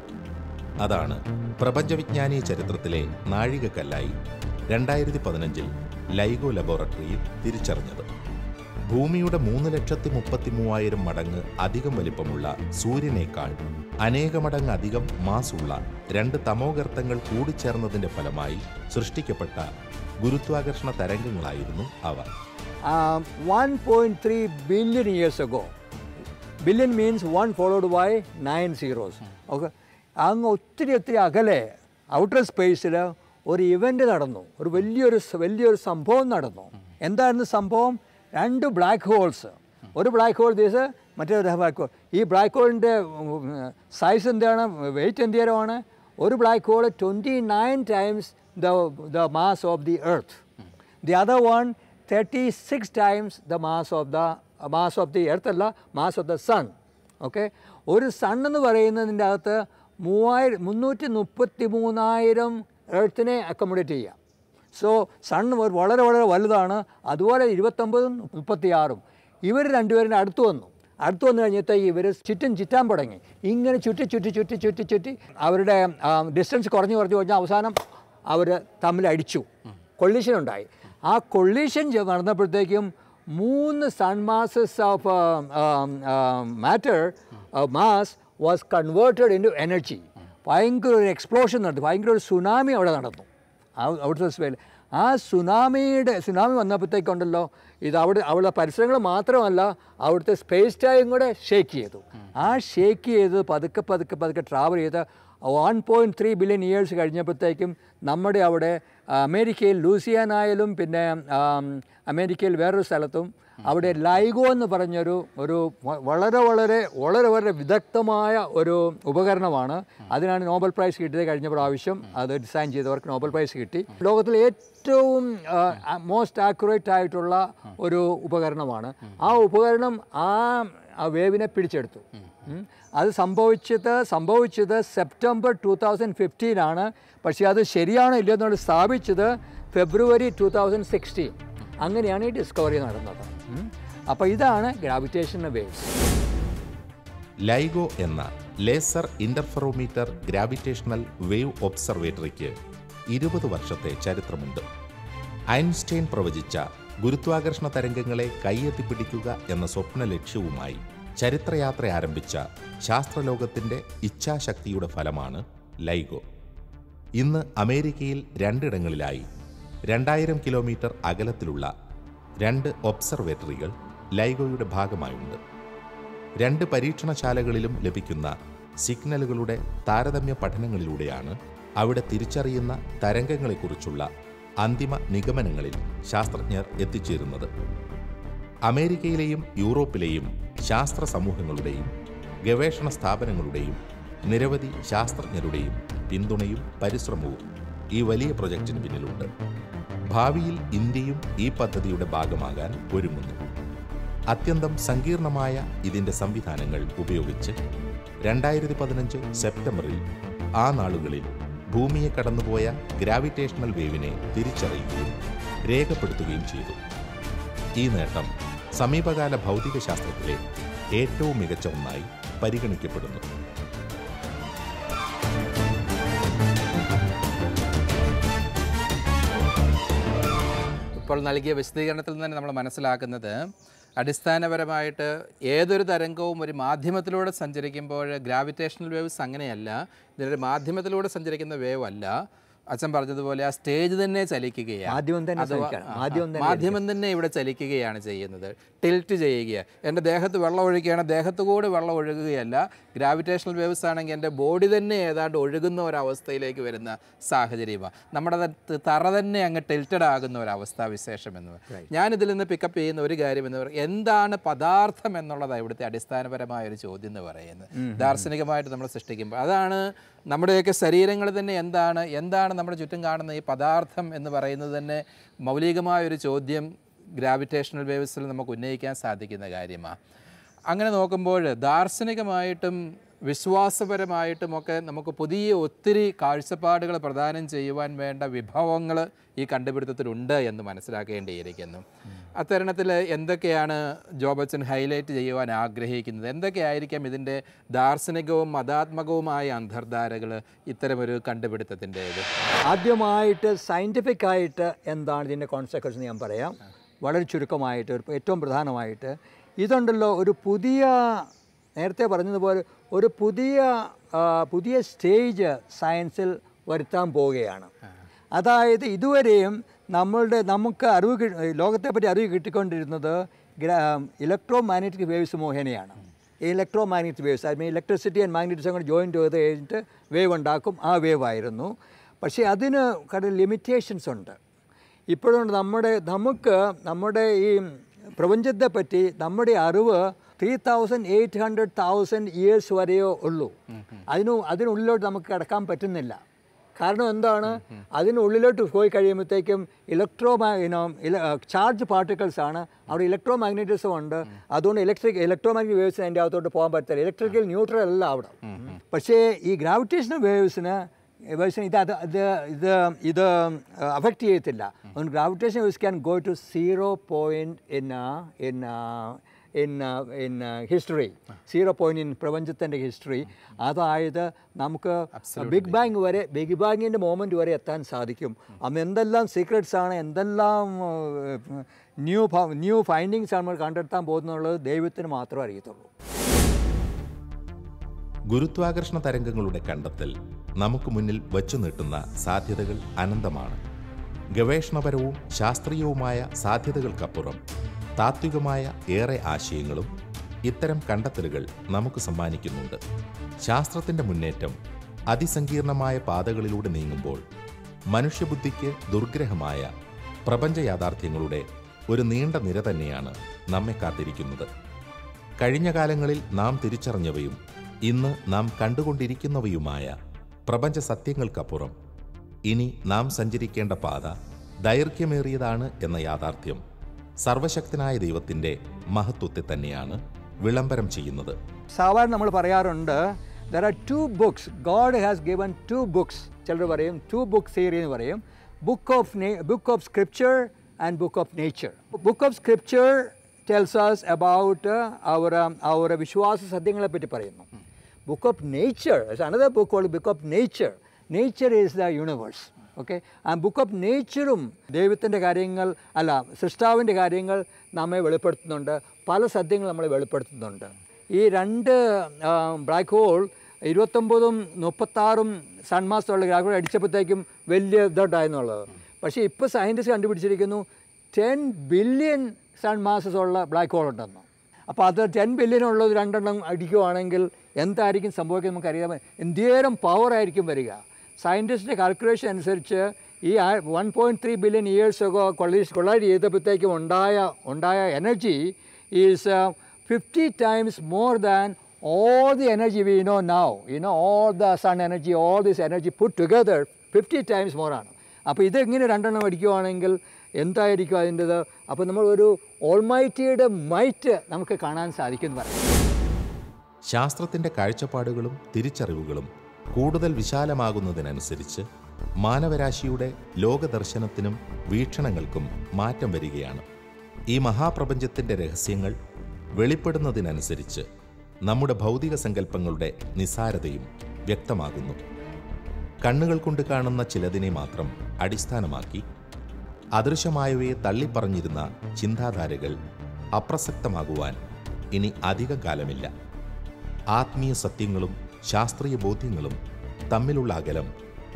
അതാണ് പ്രപഞ്ചവിജ്ഞാനീയ ചരിത്രത്തിലെ നാഴികക്കല്ലായി 2015 ലൈഗോ ലബോറട്ടറിയിൽ തിരിച്ചറിഞ്ഞത്. ഭൂമിയുടെ 3,33,000 മടങ്ങ് അധികം വലിപ്പമുള്ള സൂര്യനേക്കാൾ അനേകമടങ്ങ് അധികം മാസുള്ള 2 തമോഗർത്തങ്ങൾ കൂടിച്ചേർന്നതിൻ്റെ ഫലമായി സൃഷ്ടിക്കപ്പെട്ട ഗുരുത്വാകർഷണ തരംഗങ്ങളായിരുന്നു അവ. 1.3 billion years ago. Billion means 1 followed by 9 zeros. Okay. അങ്ങ് ഒത്തിരി അകലെ ഔട്ടർ സ്പേസിൽ ഒരു ഇവൻ്റ് നടന്നു, ഒരു വലിയൊരു സംഭവം നടന്നു. എന്തായിരുന്നു സംഭവം? 2 ബ്ലാക്ക് ഹോൾസ്. ഒരു ബ്ലാക്ക് ഹോൾ ദിവസം മറ്റൊരു ബ്ലാക്ക് ഹോൾ. ഈ ബ്ലാക്ക് ഹോളിൻ്റെ സൈസ് എന്താണ്, വെയിറ്റ് എന്തേരമാണ്? ഒരു black hole 29 times the mass of the earth. The other one 36 times the mass of the earth അല്ല, mass of the sun. Okay. ഒരു sun എന്ന് പറയുന്നതിൻ്റെ അകത്ത് 333,000 എർത്തിനെ അക്കോമഡേറ്റ് ചെയ്യാം. സോ സൺ വളരെ വളരെ വലുതാണ്. അതുപോലെ 29ഉം 36ഉം ഇവർ രണ്ടുപേരും അടുത്ത് വന്നു കഴിഞ്ഞപ്പോഴത്തേക്ക് ഇവർ ചുറ്റാൻ തുടങ്ങി. ഇങ്ങനെ ചുറ്റി അവരുടെ ഡിസ്റ്റൻസ് കുറഞ്ഞ് അവസാനം അവർ തമ്മിൽ അടിച്ചു, കൊളീഷൻ ഉണ്ടായി. ആ കൊളീഷൻ നടന്നപ്പോഴത്തേക്കും 3 sun masses of matter mass was converted into energy. ഭയങ്കര ഒരു എക്സ്പ്ലോഷൻ നടന്നു, ഭയങ്കര ഒരു സുനാമി അവിടെ നടന്നു ഔട്ടർ സ്പേസിൽ. ആ സുനാമി വന്നപ്പോഴത്തേക്കുണ്ടല്ലോ, ഇത് അവിടെ പരിസരങ്ങൾ മാത്രമല്ല, അവിടുത്തെ സ്പേസ് ടൈം കൂടെ ഷേക്ക് ചെയ്തു. ആ ഷേക്ക് ചെയ്ത് പതുക്കെ ട്രാവൽ ചെയ്ത് 1.3 ബില്യൺ ഇയേഴ്സ് കഴിഞ്ഞപ്പോഴത്തേക്കും നമ്മുടെ അവിടെ അമേരിക്കയിൽ ലൂസിയാനായാലും പിന്നെ അമേരിക്കയിൽ വേറൊരു സ്ഥലത്തും അവിടെ ലൈഗോ എന്ന് പറഞ്ഞൊരു വളരെ വളരെ വളരെ വളരെ വിദഗ്ധമായ ഒരു ഉപകരണമാണ്. അതിനാണ് നോബൽ പ്രൈസ് കിട്ടിയത് കഴിഞ്ഞ പ്രാവശ്യം. അത് ഡിസൈൻ ചെയ്തവർക്ക് നോബൽ പ്രൈസ് കിട്ടി. ലോകത്തിലെ ഏറ്റവും മോസ്റ്റ് ആക്യുറേറ്റ് ആയിട്ടുള്ള ഒരു ഉപകരണമാണ്. ആ ഉപകരണം ആ വേവിനെ പിടിച്ചെടുത്തു. അത് സംഭവിച്ചത് സെപ്റ്റംബർ 2015 ആണ്. പക്ഷേ അത് ശരിയാണോ ഇല്ലയോ എന്നുള്ളത് സ്ഥാപിച്ചത് ഫെബ്രുവരി 2016. അങ്ങനെയാണ് ഈ ഡിസ്കവറി നടന്നത്. അപ്പോൾ ഇതാണ് ഗ്രാവിറ്റേഷണൽ വേവ്സ്. ലൈഗോ എന്ന ലേസർ ഇൻ്റർഫെറോമീറ്റർ ഗ്രാവിറ്റേഷണൽ വേവ് ഒബ്സർവേറ്ററിക്ക് 20 വർഷത്തെ ചരിത്രമുണ്ട്. ഐൻസ്റ്റൈൻ പ്രവചിച്ച ഗുരുത്വാകർഷണ തരംഗങ്ങളെ കൈയെത്തിപ്പിടിക്കുക എന്ന സ്വപ്ന ലക്ഷ്യവുമായി ചരിത്രയാത്ര ആരംഭിച്ച ശാസ്ത്രലോകത്തിൻ്റെ ഇച്ഛാശക്തിയുടെ ഫലമാണ് ലൈഗോ. ഇന്ന് അമേരിക്കയിൽ 2 ഇടങ്ങളിലായി 2000 കിലോമീറ്റർ അകലത്തിലുള്ള 2 ഒബ്സർവേറ്ററികൾ ലൈഗോയുടെ ഭാഗമായുണ്ട്. 2 പരീക്ഷണശാലകളിലും ലഭിക്കുന്ന സിഗ്നലുകളുടെ താരതമ്യ പഠനങ്ങളിലൂടെയാണ് അവിടെ തിരിച്ചറിയുന്ന തരംഗങ്ങളെക്കുറിച്ചുള്ള അന്തിമ നിഗമനങ്ങളിൽ ശാസ്ത്രജ്ഞർ എത്തിച്ചേരുന്നത്. അമേരിക്കയിലെയും യൂറോപ്പിലെയും ശാസ്ത്ര സമൂഹങ്ങളുടെയും ഗവേഷണ സ്ഥാപനങ്ങളുടെയും നിരവധി ശാസ്ത്രജ്ഞരുടെയും പിന്തുണയും പരിശ്രമവും ഈ വലിയ പ്രൊജക്റ്റിന് പിന്നിലുണ്ട്. ഭാവിയിൽ ഇന്ത്യയും ഈ പദ്ധതിയുടെ ഭാഗമാകാൻ ഒരുങ്ങുന്നു. അത്യന്തം സങ്കീർണമായ ഇതിൻ്റെ സംവിധാനങ്ങൾ ഉപയോഗിച്ച് 2015 സെപ്റ്റംബറിൽ ആ നാളുകളിൽ ഭൂമിയെ കടന്നുപോയ ഗ്രാവിറ്റേഷണൽ വേവിനെ തിരിച്ചറിയുകയും രേഖപ്പെടുത്തുകയും ചെയ്തു. ഈ നേട്ടം സമീപകാല ഭൗതിക ശാസ്ത്രത്തിലെ ഏറ്റവും മികച്ച ഒന്നായി പരിഗണിക്കപ്പെടുന്നു. ഇപ്പോൾ നൽകിയ വിശദീകരണത്തിൽ തന്നെ നമ്മൾ മനസ്സിലാക്കുന്നത് അടിസ്ഥാനപരമായിട്ട് ഏതൊരു തരംഗവും ഒരു മാധ്യമത്തിലൂടെ സഞ്ചരിക്കുമ്പോൾ ഗ്രാവിറ്റേഷണൽ വേവ്സ് അങ്ങനെയല്ല. ഇതൊരു മാധ്യമത്തിലൂടെ സഞ്ചരിക്കുന്ന വേവ് അല്ല, അച്ഛൻ പറഞ്ഞതുപോലെ ആ സ്റ്റേജ് തന്നെ ചലിക്കുകയാണ്. മാധ്യമം തന്നെ ഇവിടെ ചലിക്കുകയാണ് ചെയ്യുന്നത്, ടിൽറ്റ് ചെയ്യുക. എൻ്റെ ദേഹത്ത് വെള്ളം ഒഴുകുകയാണ്, ദേഹത്ത് കൂടി വെള്ളം ഒഴുകുകയല്ല. ഗ്രാവിറ്റേഷണൽ വേവ്സ് ആണെങ്കിൽ എൻ്റെ ബോഡി തന്നെ ഏതാണ്ട് ഒഴുകുന്ന ഒരവസ്ഥയിലേക്ക് വരുന്ന സാഹചര്യമാണ്. നമ്മുടെ തറ തന്നെ അങ്ങ് ടിൽറ്റഡ് ആകുന്ന ഒരവസ്ഥാവിശേഷം എന്ന് പറയും. ഞാനിതിൽ നിന്ന് പിക്കപ്പ് ചെയ്യുന്ന ഒരു കാര്യം എന്ന് പറയുന്നത്, എന്താണ് പദാർത്ഥം എന്നുള്ളതാണ് ഇവിടുത്തെ അടിസ്ഥാനപരമായ ഒരു ചോദ്യം എന്ന് പറയുന്നത്. ദാർശനികമായിട്ട് നമ്മൾ സൃഷ്ടിക്കുമ്പോൾ അതാണ് നമ്മുടെയൊക്കെ ശരീരങ്ങൾ തന്നെ എന്താണ് നമ്മുടെ ചുറ്റും കാണുന്ന ഈ പദാർത്ഥം എന്ന് പറയുന്നത് തന്നെ മൗലികമായൊരു ചോദ്യം ഗ്രാവിറ്റേഷണൽ വേവ്സിൽ നമുക്ക് ഉന്നയിക്കാൻ സാധിക്കുന്ന കാര്യമാണ്. അങ്ങനെ നോക്കുമ്പോൾ ദാർശനികമായിട്ടും വിശ്വാസപരമായിട്ടുമൊക്കെ നമുക്ക് പുതിയ ഒത്തിരി കാഴ്ചപ്പാടുകൾ പ്രദാനം ചെയ്യുവാൻ വേണ്ട വിഭവങ്ങൾ ഈ കണ്ടുപിടുത്തത്തിലുണ്ട് എന്ന് മനസ്സിലാക്കേണ്ടിയിരിക്കുന്നു. അത്തരണത്തിൽ എന്തൊക്കെയാണ് ജോബച്ചൻ ഹൈലൈറ്റ് ചെയ്യുവാൻ ആഗ്രഹിക്കുന്നത്? എന്തൊക്കെയായിരിക്കാം ഇതിൻ്റെ ദാർശനികവും മതാത്മകവുമായ അന്തർധാരകൾ ഇത്തരമൊരു കണ്ടുപിടുത്തത്തിൻ്റേത്? ആദ്യമായിട്ട് സയൻറ്റിഫിക്കായിട്ട് എന്താണ് ഇതിൻ്റെ കോൺസിക്വൻസ് എന്ന് ഞാൻ പറയാം. വളരെ ചുരുക്കമായിട്ട് ഏറ്റവും പ്രധാനമായിട്ട് ഇതുണ്ടല്ലോ, ഒരു പുതിയ, നേരത്തെ പറഞ്ഞതുപോലെ ഒരു പുതിയ സ്റ്റേജ് സയൻസിൽ വരുത്താൻ പോവുകയാണ്. അതായത് ഇതുവരെയും നമുക്ക് ലോകത്തെപ്പറ്റി അറിവ് കിട്ടിക്കൊണ്ടിരുന്നത് ഇലക്ട്രോ മാഗ്നറ്റിക് വേവ്സ് മുഖേനയാണ്. ഈ electro magnetic waves, I mean electricity and magnetism കൂടെ ജോയിൻ ചെയ്ത് കഴിഞ്ഞിട്ട് വേവ് ഉണ്ടാക്കും, ആ വേവ് ആയിരുന്നു. പക്ഷേ അതിന് ലിമിറ്റേഷൻസ് ഉണ്ട്. ഇപ്പോഴും നമ്മുടെ ഈ പ്രപഞ്ചത്തെപ്പറ്റി നമ്മുടെ അറിവ് 3,800,000 ഇയേഴ്സ് വരെയോ ഉള്ളൂ. അതിനുള്ളിലോട്ട് നമുക്ക് കിടക്കാൻ പറ്റുന്നില്ല. കാരണം എന്താണ്? അതിനുള്ളിലോട്ട് പോയി കഴിയുമ്പോഴത്തേക്കും ചാർജ് പാർട്ടിക്കിൾസ് ആണ്, അവിടെ ഇലക്ട്രോ മാഗ്നറ്റിസം ഉണ്ട്. അതുകൊണ്ട് ഇലക്ട്രോ മാഗ്നറ്റിക് വേവ്സിന് അതിൻ്റെ അകത്തോട്ട് പോകാൻ പറ്റില്ല. ഇലക്ട്രിക്കൽ ന്യൂട്രൽ അല്ല അവിടെ. പക്ഷേ ഈ ഗ്രാവിറ്റേഷണൽ വേവ്സിന് ഇത് അഫക്റ്റ് ചെയ്യത്തില്ല. അതുകൊണ്ട് gravitation waves can go to 0 point in history, 0 point in പ്രപഞ്ചത്തിൻ്റെ ഹിസ്റ്ററി. അതായത് നമുക്ക് ബിഗ് ബാങ്ങിൻ്റെ മോമെൻറ്റ് വരെ എത്താൻ സാധിക്കും. അന്ന് എന്തെല്ലാം സീക്രട്സ് ആണ്, എന്തെല്ലാം ന്യൂ ഫൈൻഡിങ്സ് ആണ് നമ്മൾ കണ്ടെത്താൻ പോകുന്നുള്ളത് ദൈവത്തിന് മാത്രമേ അറിയത്തുള്ളൂ. ഗുരുത്വാകർഷണ തരംഗങ്ങളുടെ കണ്ടെത്തൽ നമുക്ക് മുന്നിൽ വച്ചു നീട്ടുന്ന സാധ്യതകൾ അനന്തമാണ്. ഗവേഷണപരവും ശാസ്ത്രീയവുമായ സാധ്യതകൾക്കപ്പുറം താത്വികമായ ഏറെ ആശയങ്ങളും ഇത്തരം കണ്ടെത്തലുകൾ നമുക്ക് സമ്മാനിക്കുന്നുണ്ട്. ശാസ്ത്രത്തിൻ്റെ മുന്നേറ്റം അതിസങ്കീർണമായ പാതകളിലൂടെ നീങ്ങുമ്പോൾ മനുഷ്യബുദ്ധിക്ക് ദുർഗ്രഹമായ പ്രപഞ്ച യാഥാർത്ഥ്യങ്ങളുടെ ഒരു നീണ്ട നിര തന്നെയാണ് നമ്മെ കാത്തിരിക്കുന്നത്. കഴിഞ്ഞ കാലങ്ങളിൽ നാം തിരിച്ചറിഞ്ഞവയും ഇന്ന് നാം കണ്ടുകൊണ്ടിരിക്കുന്നവയുമായ പ്രപഞ്ച സത്യങ്ങൾക്കപ്പുറം ഇനി നാം സഞ്ചരിക്കേണ്ട പാത ദൈർഘ്യമേറിയതാണ് എന്ന യാഥാർത്ഥ്യം സർവശക്തനായ ദൈവത്തിൻ്റെ മഹത്വത്തെ തന്നെയാണ് വിളംബരം ചെയ്യുന്നത്. സാധാരണ നമ്മൾ പറയാറുണ്ട്, there are 2 books. God has given 2 books. ചിലർ പറയും 2 book theory എന്ന് പറയും. Book of Scripture and Book of Nature. Book of Scripture tells us about our വിശ്വാസ സത്യങ്ങളെ പറ്റി പറയുന്നു. Book of Nature is another book called Book of Nature. Nature is the universe. Okay, ആ book of നേച്ചറും ദൈവത്തിൻ്റെ കാര്യങ്ങൾ സൃഷ്ടാവിൻ്റെ കാര്യങ്ങൾ നമ്മെ വെളിപ്പെടുത്തുന്നുണ്ട്. പല സത്യങ്ങൾ നമ്മളെ വെളിപ്പെടുത്തുന്നുണ്ട്. ഈ 2 ബ്ലാക്ക് ഹോൾ 29ഉം 36ഉം സൺമാസമുള്ള ബ്ലാക്ക് ഹോൾ അടിച്ചപ്പോഴത്തേക്കും വലിയ ഇതുണ്ടായിരുന്നുള്ളത്. പക്ഷേ ഇപ്പോൾ സയൻറ്റിസ്റ്റ് കണ്ടുപിടിച്ചിരിക്കുന്നു 10 ബില്യൺ സൺമാസസ് ഉള്ള ബ്ലാക്ക് ഹോൾ ഉണ്ടെന്ന്. അപ്പോൾ അത് 10 ബില്യൺ ഉള്ളത് 2 എണ്ണം അടിക്കുവാണെങ്കിൽ എന്തായിരിക്കും സംഭവിക്കുന്നത് നമുക്കറിയാം. എന്തേരം പവറായിരിക്കും വരിക. സയൻറ്റിസ്റ്റിൻ്റെ കാൽക്കുലേഷൻ അനുസരിച്ച് ഈ 1.3 ബില്യൺ ഇയേഴ്സ് കൊളൈഡ് ചെയ്തപ്പോഴത്തേക്കും ഉണ്ടായ energy is 50 times more than all the energy we know now. All the sun energy, all this energy put together 50 times more ആണ്. അപ്പോൾ ഇതെങ്ങനെ 2 എണ്ണം അടിക്കുവാണെങ്കിൽ എന്തായിരിക്കും അതിൻ്റെത്? അപ്പോൾ നമ്മൾ ഒരു ഓൾമൈറ്റിയുടെ മൈറ്റ് നമുക്ക് കാണാൻ സാധിക്കുമെന്ന് പറയാം. ശാസ്ത്രത്തിൻ്റെ കാഴ്ചപ്പാടുകളും തിരിച്ചറിവുകളും കൂടുതൽ വിശാലമാകുന്നതിനനുസരിച്ച് മാനവരാശിയുടെ ലോകദർശനത്തിനും വീക്ഷണങ്ങൾക്കും മാറ്റം വരികയാണ്. ഈ മഹാപ്രപഞ്ചത്തിൻ്റെ രഹസ്യങ്ങൾ വെളിപ്പെടുന്നതിനനുസരിച്ച് നമ്മുടെ ഭൗതിക സങ്കല്പങ്ങളുടെ നിസ്സാരതയും വ്യക്തമാകുന്നു. കണ്ണുകൾ കൊണ്ട് കാണുന്ന ചിലതിനെ മാത്രം അടിസ്ഥാനമാക്കി അദൃശ്യമായവയെ തള്ളിപ്പറഞ്ഞിരുന്ന ചിന്താധാരകൾ അപ്രസക്തമാകുവാൻ ഇനി അധികം കാലമില്ല. ആത്മീയ സത്യങ്ങളും ശാസ്ത്രീയ ബോധ്യങ്ങളും തമ്മിലുള്ള അകലം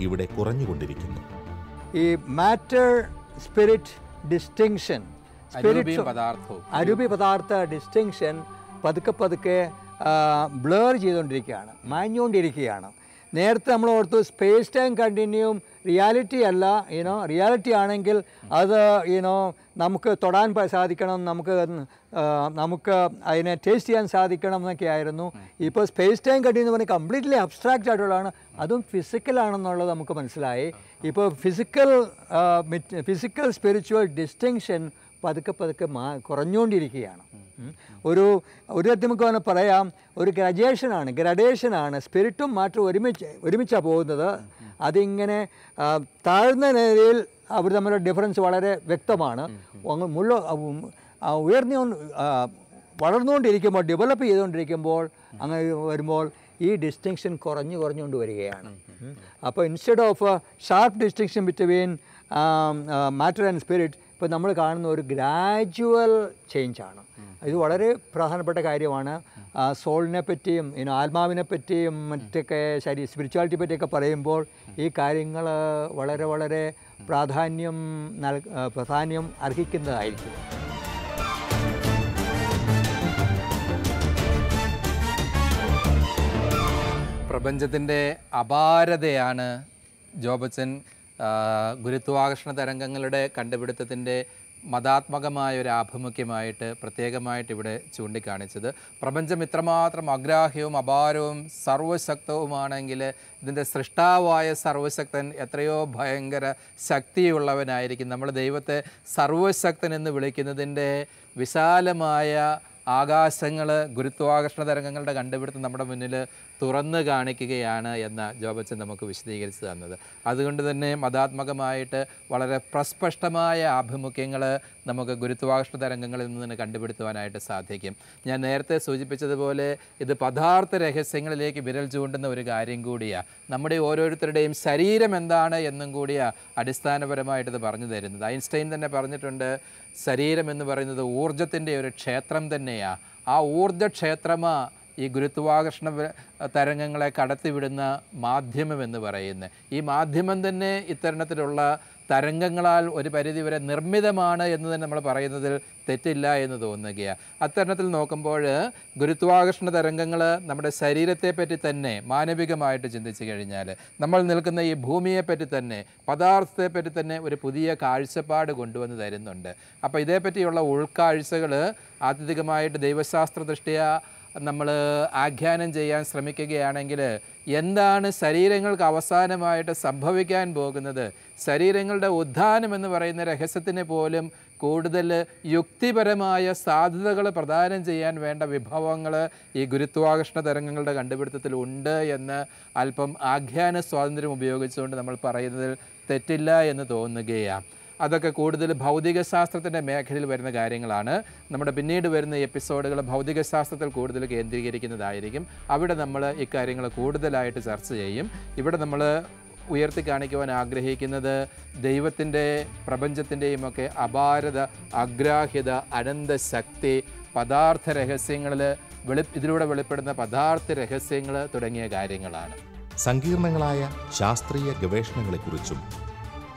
ഇവിടെ കുറഞ്ഞുകൊണ്ടിരിക്കുന്നു. ഈ മാറ്റർ സ്പിരിറ്റ് ഡിസ്റ്റിങ്ഷൻ, അരൂപി പദാർത്ഥ ഡിസ്റ്റിങ്ഷൻ പതുക്കെ ബ്ലർ ചെയ്തുകൊണ്ടിരിക്കുകയാണ്, മാഞ്ഞുകൊണ്ടിരിക്കുകയാണ്. നേരത്തെ നമ്മൾ ഓർത്തു സ്പേസ് ടൈം കണ്ടിന്യൂം റിയാലിറ്റി അല്ല, റിയാലിറ്റി ആണെങ്കിൽ അത് നമുക്ക് തൊടാൻ സാധിക്കണം, നമുക്ക് അതിനെ ടേസ്റ്റ് ചെയ്യാൻ സാധിക്കണം എന്നൊക്കെ ആയിരുന്നു. ഇപ്പോൾ സ്പേസ് ടൈം കണ്ടിന്യൂ എന്ന് പറഞ്ഞാൽ കംപ്ലീറ്റ്ലി അബ്സ്ട്രാക്റ്റ് ആയിട്ടുള്ളതാണ്, അതും ഫിസിക്കലാണെന്നുള്ളത് നമുക്ക് മനസ്സിലായി. ഇപ്പോൾ ഫിസിക്കൽ സ്പിരിച്വൽ ഡിസ്റ്റിങ്ഷൻ പതുക്കെ കുറഞ്ഞുകൊണ്ടിരിക്കുകയാണ്. ഒരു നമുക്ക് വേണം പറയാം, ഒരു ഗ്രഡേഷനാണ്. സ്പിരിറ്റും മാറ്ററും ഒരുമിച്ചാണ് പോകുന്നത്. അതിങ്ങനെ താഴ്ന്ന നിലയിൽ അവർ തമ്മിലുള്ള ഡിഫറൻസ് വളരെ വ്യക്തമാണ്. വളർന്നുകൊണ്ടിരിക്കുമ്പോൾ, ഡെവലപ്പ് ചെയ്തുകൊണ്ടിരിക്കുമ്പോൾ, അങ്ങനെ വരുമ്പോൾ ഈ ഡിസ്റ്റിങ്ഷൻ കുറഞ്ഞുകൊണ്ട് വരികയാണ്. അപ്പോൾ instead of sharp distinction between matter and spirit, ഇപ്പോൾ നമ്മൾ കാണുന്ന ഒരു ഗ്രാജുവൽ ചേഞ്ചാണ്. ഇത് വളരെ പ്രധാനപ്പെട്ട കാര്യമാണ്. സോളിനെ പറ്റിയും ആത്മാവിനെ പറ്റിയും മറ്റൊക്കെ സ്പിരിച്വാലിറ്റി പറ്റിയൊക്കെ പറയുമ്പോൾ ഈ കാര്യങ്ങൾ വളരെ പ്രാധാന്യം അർഹിക്കുന്നതായിരിക്കും. പ്രപഞ്ചത്തിൻ്റെ അപാരതയാണ് ജോബച്ചൻ ഗുരുത്വാകർഷണ തരംഗങ്ങളുടെ കണ്ടുപിടുത്തത്തിൻ്റെ മതാത്മകമായ ഒരു ആഭിമുഖ്യമായിട്ട് പ്രത്യേകമായിട്ട് ഇവിടെ ചൂണ്ടിക്കാണിച്ചത്. പ്രപഞ്ചം ഇത്രമാത്രം അഗ്രാഹ്യവും അപാരവും സർവശക്തവുമാണെങ്കിൽ ഇതിൻ്റെ സൃഷ്ടാവായ സർവശക്തൻ എത്രയോ ഭയങ്കര ശക്തിയുള്ളവനായിരിക്കും. നമ്മൾ ദൈവത്തെ സർവശക്തൻ എന്ന് വിളിക്കുന്നതിൻ്റെ വിശാലമായ ആകാശങ്ങൾ ഗുരുത്വാകർഷണ തരംഗങ്ങളുടെ കണ്ടുപിടുത്തം നമ്മുടെ മുന്നിൽ തുറന്നു കാണിക്കുകയാണ് എന്ന ജോബച്ചൻ നമുക്ക് വിശദീകരിച്ച് തന്നത്. അതുകൊണ്ട് തന്നെ മതാത്മകമായിട്ട് വളരെ പ്രസ്പഷ്ടമായ ആഭിമുഖ്യങ്ങൾ നമുക്ക് ഗുരുത്വാകർഷണ തരംഗങ്ങളിൽ നിന്ന് കണ്ടുപിടുത്തുവാനായിട്ട് സാധിക്കും. ഞാൻ നേരത്തെ സൂചിപ്പിച്ചതുപോലെ ഇത് പദാർത്ഥ രഹസ്യങ്ങളിലേക്ക് വിരൽ ചൂണ്ടുന്ന ഒരു കാര്യം കൂടിയാണ്. നമ്മുടെ ഓരോരുത്തരുടെയും ശരീരം എന്താണ് എന്നും കൂടിയാണ് അടിസ്ഥാനപരമായിട്ട് ഇത് പറഞ്ഞു തരുന്നത്. ഐൻസ്റ്റൈൻ തന്നെ പറഞ്ഞിട്ടുണ്ട്, ശരീരം എന്ന് പറയുന്നത് ഊർജത്തിൻ്റെ ഒരു ക്ഷേത്രം തന്നെയാണ്. ആ ഊർജ്ജക്ഷേത്രമാണ് ഈ ഗുരുത്വാകർഷണ തരംഗങ്ങളെ കടത്തിവിടുന്ന മാധ്യമം എന്ന് പറയുന്നത്. ഈ മാധ്യമം തന്നെ ഇത്തരണത്തിലുള്ള തരംഗങ്ങളാൽ ഒരു പരിധിവരെ നിർമ്മിതമാണ് എന്ന് തന്നെ നമ്മൾ പറയുന്നതിൽ തെറ്റില്ല എന്ന് തോന്നുകയാണ്. അത്തരണത്തിൽ നോക്കുമ്പോൾ ഗുരുത്വാകർഷണ തരംഗങ്ങൾ നമ്മുടെ ശരീരത്തെപ്പറ്റി തന്നെ മാനവികമായിട്ട് ചിന്തിച്ചു കഴിഞ്ഞാൽ, നമ്മൾ നിൽക്കുന്ന ഈ ഭൂമിയെപ്പറ്റി തന്നെ, പദാർത്ഥത്തെപ്പറ്റി തന്നെ ഒരു പുതിയ കാഴ്ചപ്പാട് കൊണ്ടുവന്ന് തരുന്നുണ്ട്. അപ്പോൾ ഇതേപ്പറ്റിയുള്ള ഉൾക്കാഴ്ചകൾ ആത്യന്തികമായിട്ട് ദൈവശാസ്ത്ര ദൃഷ്ടിയ നമ്മൾ ആഖ്യാനം ചെയ്യാൻ ശ്രമിക്കുകയാണെങ്കിൽ എന്താണ് ശരീരങ്ങൾക്ക് അവസാനമായിട്ട് സംഭവിക്കാൻ പോകുന്നത്, ശരീരങ്ങളുടെ ഉത്ഥാനം എന്ന് പറയുന്ന രഹസ്യത്തിന് പോലും കൂടുതൽ യുക്തിപരമായ സാധ്യതകൾ പ്രദാനം ചെയ്യാൻ വേണ്ട വിഭവങ്ങൾ ഈ ഗുരുത്വാകർഷണ തരംഗങ്ങളുടെ കണ്ടുപിടുത്തത്തിൽ ഉണ്ട് എന്ന് അല്പം ആഖ്യാന സ്വാതന്ത്ര്യം ഉപയോഗിച്ചുകൊണ്ട് നമ്മൾ പറയുന്നതിൽ തെറ്റില്ല എന്ന് തോന്നുകയാണ്. അതൊക്കെ കൂടുതൽ ഭൗതികശാസ്ത്രത്തിൻ്റെ മേഖലയിൽ വരുന്ന കാര്യങ്ങളാണ്. നമ്മുടെ പിന്നീട് വരുന്ന എപ്പിസോഡുകൾ ഭൗതികശാസ്ത്രത്തിൽ കൂടുതൽ കേന്ദ്രീകരിക്കുന്നതായിരിക്കും. അവിടെ നമ്മൾ ഇക്കാര്യങ്ങൾ കൂടുതലായിട്ട് ചർച്ച ചെയ്യും. ഇവിടെ നമ്മൾ ഉയർത്തി കാണിക്കുവാൻ ആഗ്രഹിക്കുന്നത് ദൈവത്തിൻ്റെ പ്രപഞ്ചത്തിൻ്റെയും ഒക്കെ അപാരത, അഗ്രാഹ്യത, അനന്തശക്തി, പദാർത്ഥ രഹസ്യങ്ങളിൽ ഇതിലൂടെ വെളിപ്പെടുന്ന പദാർത്ഥ രഹസ്യങ്ങൾ തുടങ്ങിയ കാര്യങ്ങളാണ്. സങ്കീർണങ്ങളായ ശാസ്ത്രീയ ഗവേഷണങ്ങളെക്കുറിച്ചും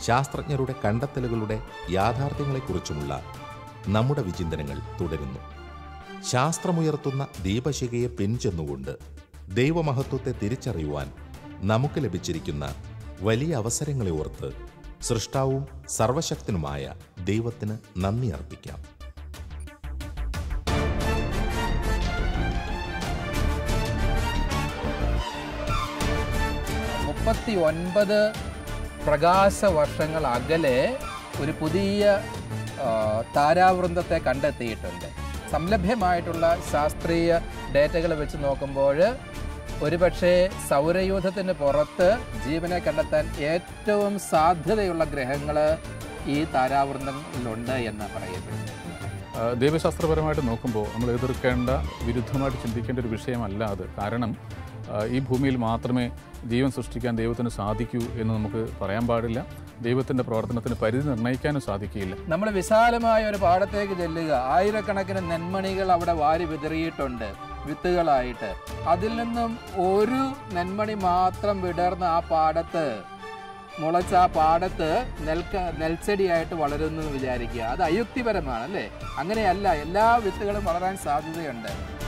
ശാസ്ത്രജ്ഞരുടെ കണ്ടെത്തലുകളുടെ യാഥാർത്ഥ്യങ്ങളെക്കുറിച്ചുമുള്ള നമ്മുടെ വിചിന്തനങ്ങൾ തുടരുന്നു. ശാസ്ത്രമുയർത്തുന്ന ദീപശിഖയെ പിൻചെന്നുകൊണ്ട് ദൈവമഹത്വത്തെ തിരിച്ചറിയുവാൻ നമുക്ക് ലഭിച്ചിരിക്കുന്ന വലിയ അവസരങ്ങളെ ഓർത്ത് സൃഷ്ടാവും സർവശക്തനുമായ ദൈവത്തിന് നന്ദി അർപ്പിക്കാം. 39 പ്രകാശവർഷങ്ങൾ അകലെ ഒരു പുതിയ താരാവൃന്ദത്തെ കണ്ടെത്തിയിട്ടുണ്ട്. സംലഭ്യമായിട്ടുള്ള ശാസ്ത്രീയ ഡേറ്റകൾ വെച്ച് നോക്കുമ്പോൾ ഒരുപക്ഷെ സൗരയൂഥത്തിന് പുറത്ത് ജീവനെ കണ്ടെത്താൻ ഏറ്റവും സാധ്യതയുള്ള ഗ്രഹങ്ങൾ ഈ താരാവൃന്ദങ്ങളിലുണ്ട് എന്ന് പറയപ്പെടുന്നു. ദൈവശാസ്ത്രപരമായിട്ട് നോക്കുമ്പോൾ നമ്മൾ എതിർക്കേണ്ട, വിരുദ്ധമായിട്ട് ചിന്തിക്കേണ്ട ഒരു വിഷയമല്ല അത്. കാരണം ഈ ഭൂമിയിൽ മാത്രമേ ജീവൻ സൃഷ്ടിക്കാൻ ദൈവത്തിന് സാധിക്കൂ എന്ന് നമുക്ക് പറയാൻ പാടില്ല. ദൈവത്തിൻ്റെ പ്രവർത്തനത്തിന് പരിധി നിർണ്ണയിക്കാനും സാധിക്കില്ല. നമ്മൾ വിശാലമായ ഒരു പാടത്തേക്ക് ചെല്ലുക, ആയിരക്കണക്കിന് നെന്മണികൾ അവിടെ വാരി വിതറിയിട്ടുണ്ട് വിത്തുകളായിട്ട്. അതിൽ നിന്നും ഒരു നെന്മണി മാത്രം വിടർന്ന ആ പാടത്ത് മുളച്ച ആ പാടത്ത് നെൽച്ചെടിയായിട്ട് വളരുന്നു എന്ന് വിചാരിക്കുക. അത് അയുക്തിപരമാണ് അല്ലേ? അങ്ങനെയല്ല, എല്ലാ വിത്തുകളും വളരാൻ സാധ്യതയുണ്ട്.